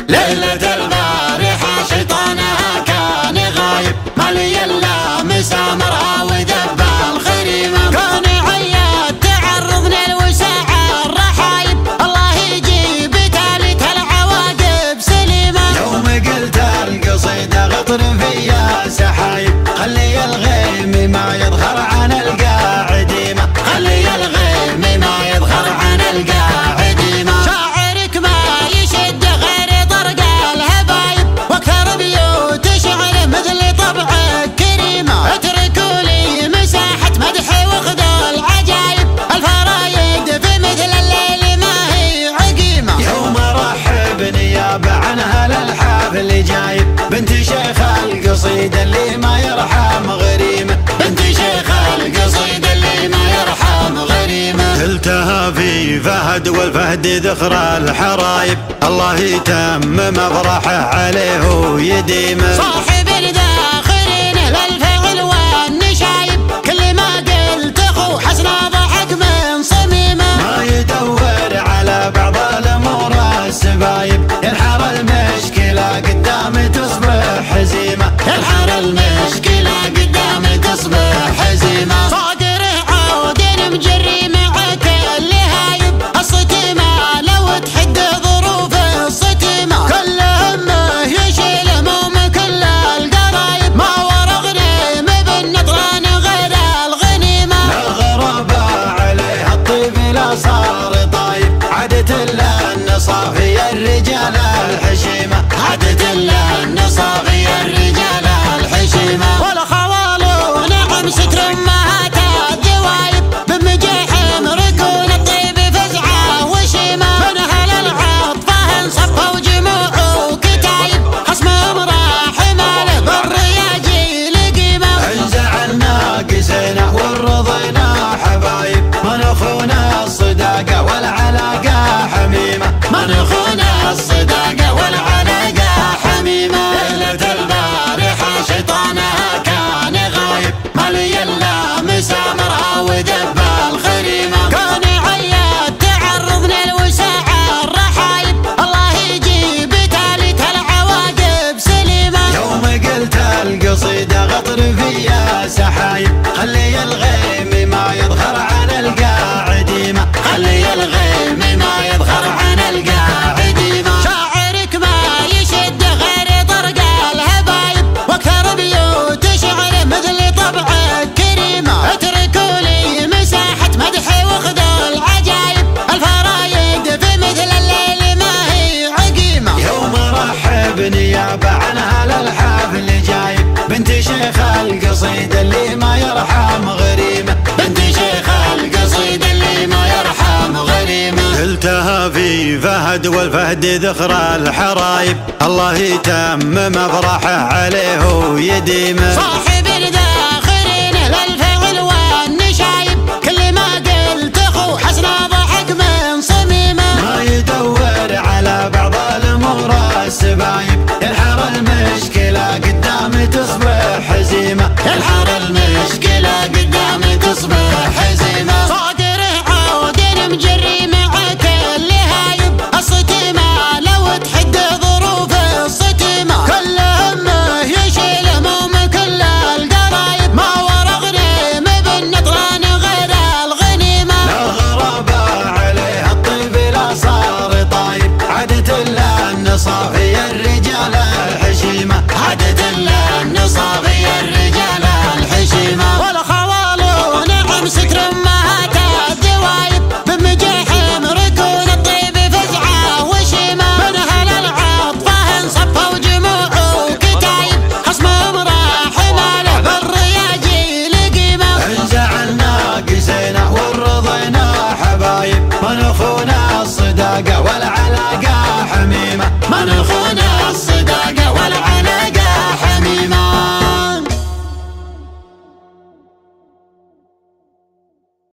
ليلة البارحة شيطانها كان غايب، مالي الا مسامرها وذب الخريمة. كون عياد تعرضنا لوساع الرحايب، الله يجيب تالت العواقب سليمة. يوم قلت القصيدة غطر فيها سحايب، خلي الغيم ما يظهر عن القاعديمة، خلي الغيم ما يظهر عن القاعديمة. شاعرك ما يشد غير طرق الهبايب، واكثر بيوت شعر مثل طبعك كريمة. اتركوا لي مساحة مدح وخذوا العجايب، الفرايد في مثل الليل ما هي عقيمة. يوم رحب نيابة عنها للحافل جايب، بنت شيخ القصيدة اللي ما يرحم غريمة، بنت شيخ القصيدة اللي ما يرحم غريمة. قلتها في فهد والفهد ذخر الحرايب، الله يتمم افراحه عليه ويديمه. صاحب الذاخرين للفعل والنشايب، كل ما قلت اخو حسن ضحك من صميمه. ما يدور على بعض الامور السبايب، ينحر المشكلة قدام تصبح هزيمة، ينحر المشكلة قدام تصبح هزيمة. صادره عود مجري معك اللي هايب، الصتيمة لو تحد ظروف الصتيمة. كل همه يشيل هموم كل القرايب، ما ورغني بالنطران غير الغنيمة. الغرابة عليها الطيب لا صار طايب، عادت الا النصافي الرجال الحشيمة، عادت الا النصافي الرجال الحشيمة. والخوال نعم ستر امهات الذوايب، بمجاحم ركون الطيب فزعة وشيمة. من اهل العطفة انصفوا جموع وكتايب، خصمهم راح ماله بالرياجيل قيمة. انزع الناقصين والرضينا حبايب، ما نخونا الصداقة والعلاقة حميمة، ما نخونا الصداقة والعلاقة حميمة. ليلة البارحة شيطانها كان غايب، مالي الا مسامرها وذب الخريمة. كون عياد تعرضنا لوساع الرحايب، الله يجيب تالت العواقب سليمة. يوم قلت القصيدة غطر فيها سحايب، خلي الغيم ما يظهر عن القاعديمة، خلي الغيم ما يظهر عن القاعديمة. شاعرك ما يشد غير طرق الهبايب، واكثر بيوت شعر مثل طبعك كريمة. اتركوا لي مساحة مدح وخذوا العجايب، الفرايد في مثل الليل ما هي عقيمة. يوم رحب نيابة عنها للحافل جايب، بنت شيخ القصيدة اللي ما يرحم غريمة، بنت شيخ القصيدة اللي ما يرحم غريمة. قلتها في فهد والفهد ذخر الحرايب، الله يتمم افراحه عليه ويديمه. صاحب الذاخرين للفعل والنشايب، كل ما قلت اخو حسن ضحك من صميمه. ما يدور على بعض الامور السبايب، ينحر المشكلة قدام تصبح هزيمة، ينحر المشكلة قدام تصبح هزيمة. صادره عود مجري معك اللي هايب، الصتيمة لو تحد ظروف الصتيمة. كل همه يشيل هموم كل القرايب، ما ورغني بالنطران غير الغنيمة. الغرابة عليها الطيب لا صار طايب، عادت الا النصافي